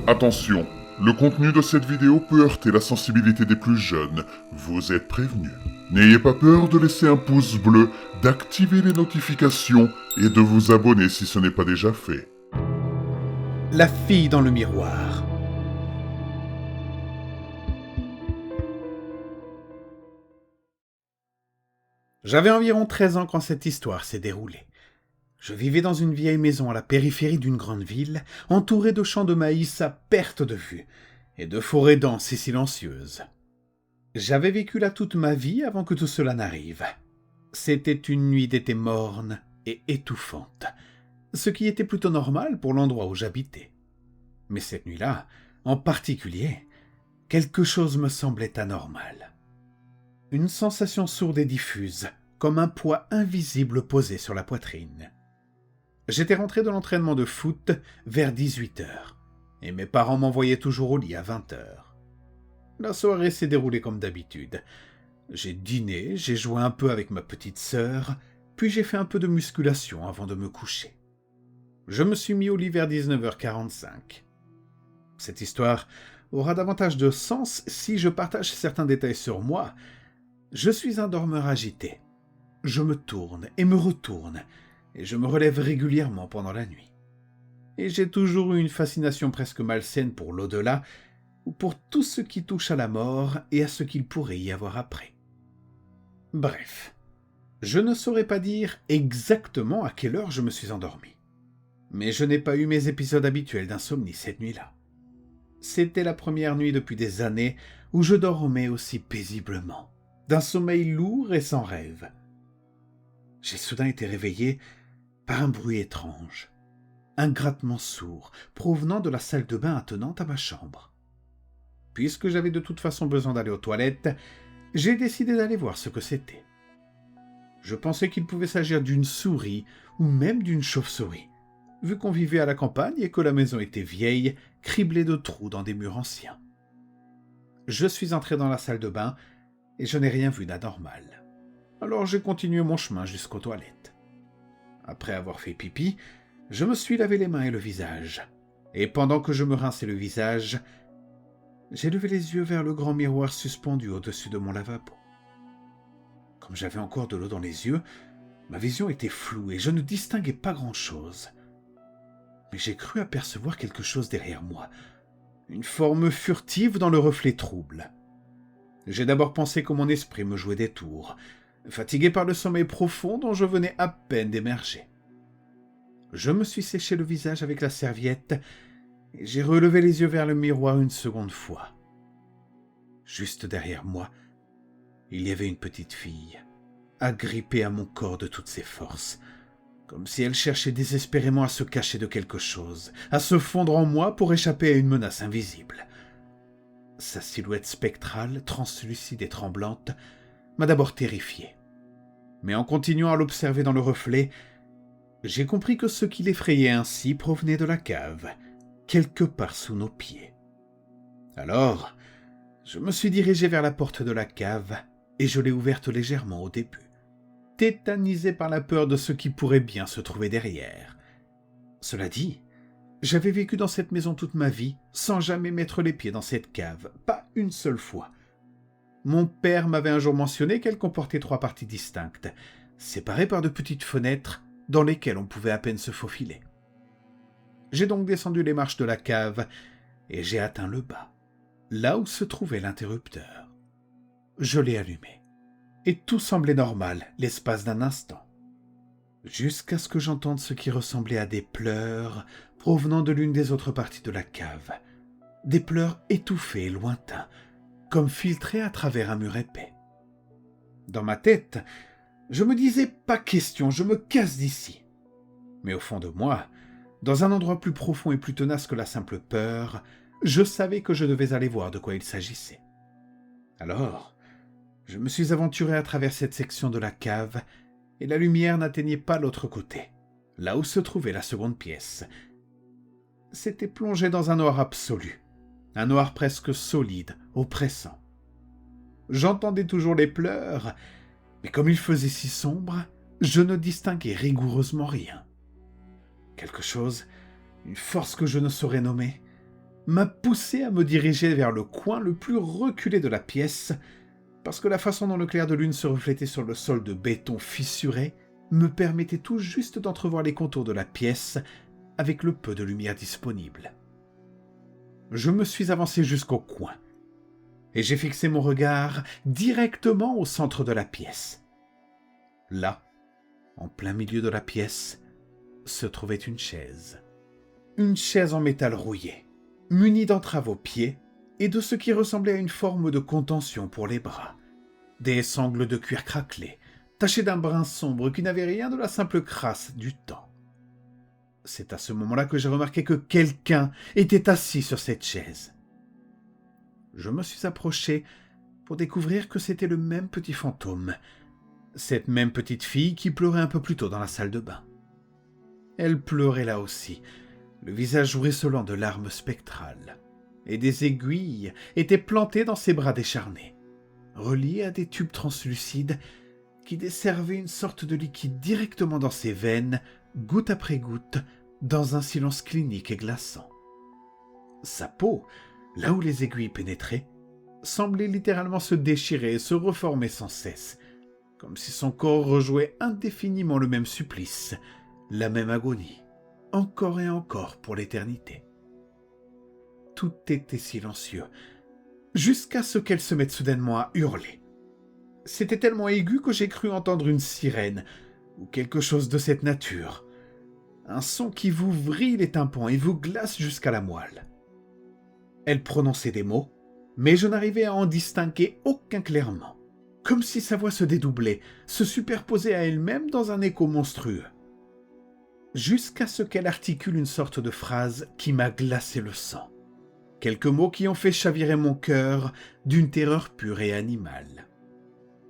Attention, le contenu de cette vidéo peut heurter la sensibilité des plus jeunes. Vous êtes prévenus. N'ayez pas peur de laisser un pouce bleu, d'activer les notifications et de vous abonner si ce n'est pas déjà fait. La fille dans le miroir. J'avais environ 13 ans quand cette histoire s'est déroulée. Je vivais dans une vieille maison à la périphérie d'une grande ville, entourée de champs de maïs à perte de vue, et de forêts denses et silencieuses. J'avais vécu là toute ma vie avant que tout cela n'arrive. C'était une nuit d'été morne et étouffante, ce qui était plutôt normal pour l'endroit où j'habitais. Mais cette nuit-là, en particulier, quelque chose me semblait anormal. Une sensation sourde et diffuse, comme un poids invisible posé sur la poitrine. J'étais rentré de l'entraînement de foot vers 18h, et mes parents m'envoyaient toujours au lit à 20h. La soirée s'est déroulée comme d'habitude. J'ai dîné, j'ai joué un peu avec ma petite sœur, puis j'ai fait un peu de musculation avant de me coucher. Je me suis mis au lit vers 19h45. Cette histoire aura davantage de sens si je partage certains détails sur moi. Je suis un dormeur agité. Je me tourne et me retourne, et je me relève régulièrement pendant la nuit. Et j'ai toujours eu une fascination presque malsaine pour l'au-delà, ou pour tout ce qui touche à la mort et à ce qu'il pourrait y avoir après. Bref, je ne saurais pas dire exactement à quelle heure je me suis endormi. Mais je n'ai pas eu mes épisodes habituels d'insomnie cette nuit-là. C'était la première nuit depuis des années où je dormais aussi paisiblement, d'un sommeil lourd et sans rêve. J'ai soudain été réveillé par un bruit étrange, un grattement sourd provenant de la salle de bain attenante à ma chambre. Puisque j'avais de toute façon besoin d'aller aux toilettes, j'ai décidé d'aller voir ce que c'était. Je pensais qu'il pouvait s'agir d'une souris ou même d'une chauve-souris, vu qu'on vivait à la campagne et que la maison était vieille, criblée de trous dans des murs anciens. Je suis entré dans la salle de bain et je n'ai rien vu d'anormal. Alors j'ai continué mon chemin jusqu'aux toilettes. Après avoir fait pipi, je me suis lavé les mains et le visage. Et pendant que je me rinçais le visage, j'ai levé les yeux vers le grand miroir suspendu au-dessus de mon lavabo. Comme j'avais encore de l'eau dans les yeux, ma vision était floue et je ne distinguais pas grand-chose. Mais j'ai cru apercevoir quelque chose derrière moi, une forme furtive dans le reflet trouble. J'ai d'abord pensé que mon esprit me jouait des tours, fatigué par le sommeil profond dont je venais à peine d'émerger. Je me suis séché le visage avec la serviette et j'ai relevé les yeux vers le miroir une seconde fois. Juste derrière moi, il y avait une petite fille, agrippée à mon corps de toutes ses forces, comme si elle cherchait désespérément à se cacher de quelque chose, à se fondre en moi pour échapper à une menace invisible. Sa silhouette spectrale, translucide et tremblante, m'a d'abord terrifié. Mais en continuant à l'observer dans le reflet, j'ai compris que ce qui l'effrayait ainsi provenait de la cave, quelque part sous nos pieds. Alors, je me suis dirigé vers la porte de la cave et je l'ai ouverte légèrement au début, tétanisé par la peur de ce qui pourrait bien se trouver derrière. Cela dit, j'avais vécu dans cette maison toute ma vie sans jamais mettre les pieds dans cette cave, pas une seule fois. Mon père m'avait un jour mentionné qu'elle comportait 3 parties distinctes, séparées par de petites fenêtres dans lesquelles on pouvait à peine se faufiler. J'ai donc descendu les marches de la cave et j'ai atteint le bas, là où se trouvait l'interrupteur. Je l'ai allumé, et tout semblait normal l'espace d'un instant, jusqu'à ce que j'entende ce qui ressemblait à des pleurs provenant de l'une des autres parties de la cave, des pleurs étouffés et lointains, comme filtrés à travers un mur épais. Dans ma tête, je me disais « pas question, je me casse d'ici ». Mais au fond de moi, dans un endroit plus profond et plus tenace que la simple peur, je savais que je devais aller voir de quoi il s'agissait. Alors, je me suis aventuré à travers cette section de la cave et la lumière n'atteignait pas l'autre côté, là où se trouvait la seconde pièce. C'était plongé dans un noir absolu, un noir presque solide, oppressant. J'entendais toujours les pleurs, mais comme il faisait si sombre, je ne distinguais rigoureusement rien. Quelque chose, une force que je ne saurais nommer, m'a poussé à me diriger vers le coin le plus reculé de la pièce, parce que la façon dont le clair de lune se reflétait sur le sol de béton fissuré me permettait tout juste d'entrevoir les contours de la pièce avec le peu de lumière disponible. Je me suis avancé jusqu'au coin, et j'ai fixé mon regard directement au centre de la pièce. Là, en plein milieu de la pièce, se trouvait une chaise. Une chaise en métal rouillé, munie d'entraves aux pieds et de ce qui ressemblait à une forme de contention pour les bras. Des sangles de cuir craquelées, tachées d'un brun sombre qui n'avait rien de la simple crasse du temps. C'est à ce moment-là que j'ai remarqué que quelqu'un était assis sur cette chaise. Je me suis approché pour découvrir que c'était le même petit fantôme, cette même petite fille qui pleurait un peu plus tôt dans la salle de bain. Elle pleurait là aussi, le visage ruisselant de larmes spectrales, et des aiguilles étaient plantées dans ses bras décharnés, reliées à des tubes translucides qui desservaient une sorte de liquide directement dans ses veines, goutte après goutte, dans un silence clinique et glaçant. Sa peau, là où les aiguilles pénétraient, semblait littéralement se déchirer et se reformer sans cesse, comme si son corps rejouait indéfiniment le même supplice, la même agonie, encore et encore pour l'éternité. Tout était silencieux, jusqu'à ce qu'elle se mette soudainement à hurler. C'était tellement aigu que j'ai cru entendre une sirène, ou quelque chose de cette nature. Un son qui vous vrille les tympans et vous glace jusqu'à la moelle. Elle prononçait des mots, mais je n'arrivais à en distinguer aucun clairement, comme si sa voix se dédoublait, se superposait à elle-même dans un écho monstrueux. Jusqu'à ce qu'elle articule une sorte de phrase qui m'a glacé le sang. Quelques mots qui ont fait chavirer mon cœur d'une terreur pure et animale.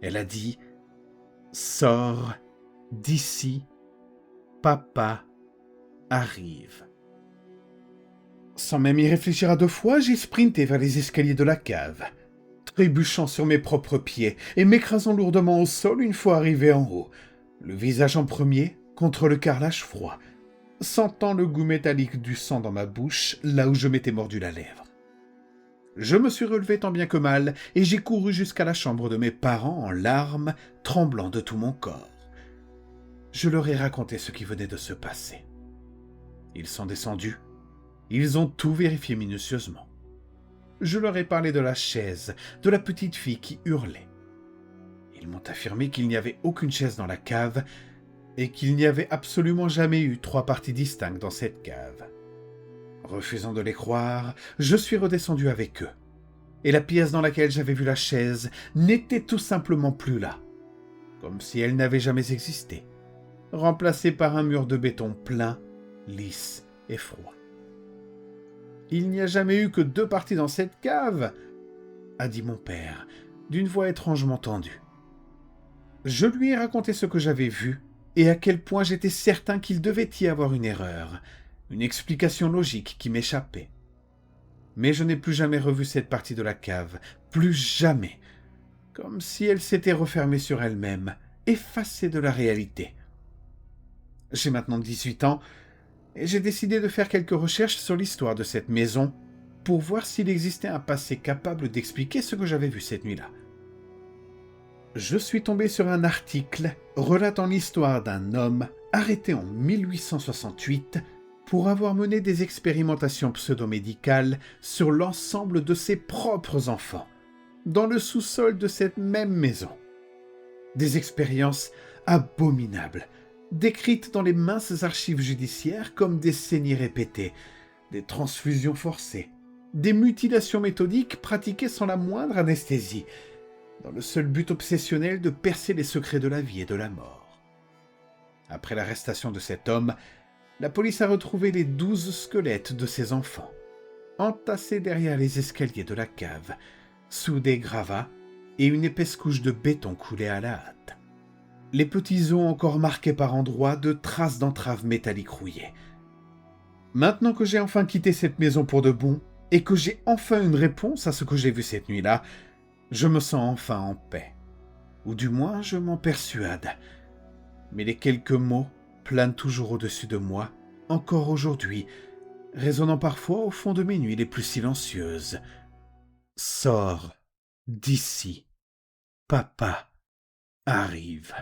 Elle a dit « Sors d'ici, papa arrive ». Sans même y réfléchir à deux fois, j'ai sprinté vers les escaliers de la cave, trébuchant sur mes propres pieds et m'écrasant lourdement au sol une fois arrivé en haut, le visage en premier contre le carrelage froid, sentant le goût métallique du sang dans ma bouche là où je m'étais mordu la lèvre. Je me suis relevé tant bien que mal et j'ai couru jusqu'à la chambre de mes parents en larmes, tremblant de tout mon corps. Je leur ai raconté ce qui venait de se passer. Ils sont descendus. Ils ont tout vérifié minutieusement. Je leur ai parlé de la chaise, de la petite fille qui hurlait. Ils m'ont affirmé qu'il n'y avait aucune chaise dans la cave et qu'il n'y avait absolument jamais eu 3 parties distinctes dans cette cave. Refusant de les croire, je suis redescendu avec eux. Et la pièce dans laquelle j'avais vu la chaise n'était tout simplement plus là, comme si elle n'avait jamais existé, remplacée par un mur de béton plein, lisse et froid. « Il n'y a jamais eu que 2 parties dans cette cave !» a dit mon père, d'une voix étrangement tendue. Je lui ai raconté ce que j'avais vu et à quel point j'étais certain qu'il devait y avoir une erreur, une explication logique qui m'échappait. Mais je n'ai plus jamais revu cette partie de la cave, plus jamais, comme si elle s'était refermée sur elle-même, effacée de la réalité. J'ai maintenant 18 ans, et j'ai décidé de faire quelques recherches sur l'histoire de cette maison pour voir s'il existait un passé capable d'expliquer ce que j'avais vu cette nuit-là. Je suis tombé sur un article relatant l'histoire d'un homme arrêté en 1868 pour avoir mené des expérimentations pseudo-médicales sur l'ensemble de ses propres enfants, dans le sous-sol de cette même maison. Des expériences abominables, décrites dans les minces archives judiciaires comme des saignées répétées, des transfusions forcées, des mutilations méthodiques pratiquées sans la moindre anesthésie, dans le seul but obsessionnel de percer les secrets de la vie et de la mort. Après l'arrestation de cet homme, la police a retrouvé les 12 squelettes de ses enfants, entassés derrière les escaliers de la cave, sous des gravats et une épaisse couche de béton coulée à la hâte. Les petits os encore marqués par endroits de traces d'entraves métalliques rouillées. Maintenant que j'ai enfin quitté cette maison pour de bon, et que j'ai enfin une réponse à ce que j'ai vu cette nuit-là, je me sens enfin en paix. Ou du moins, je m'en persuade. Mais les quelques mots planent toujours au-dessus de moi, encore aujourd'hui, résonnant parfois au fond de mes nuits les plus silencieuses. Sors d'ici, papa arrive.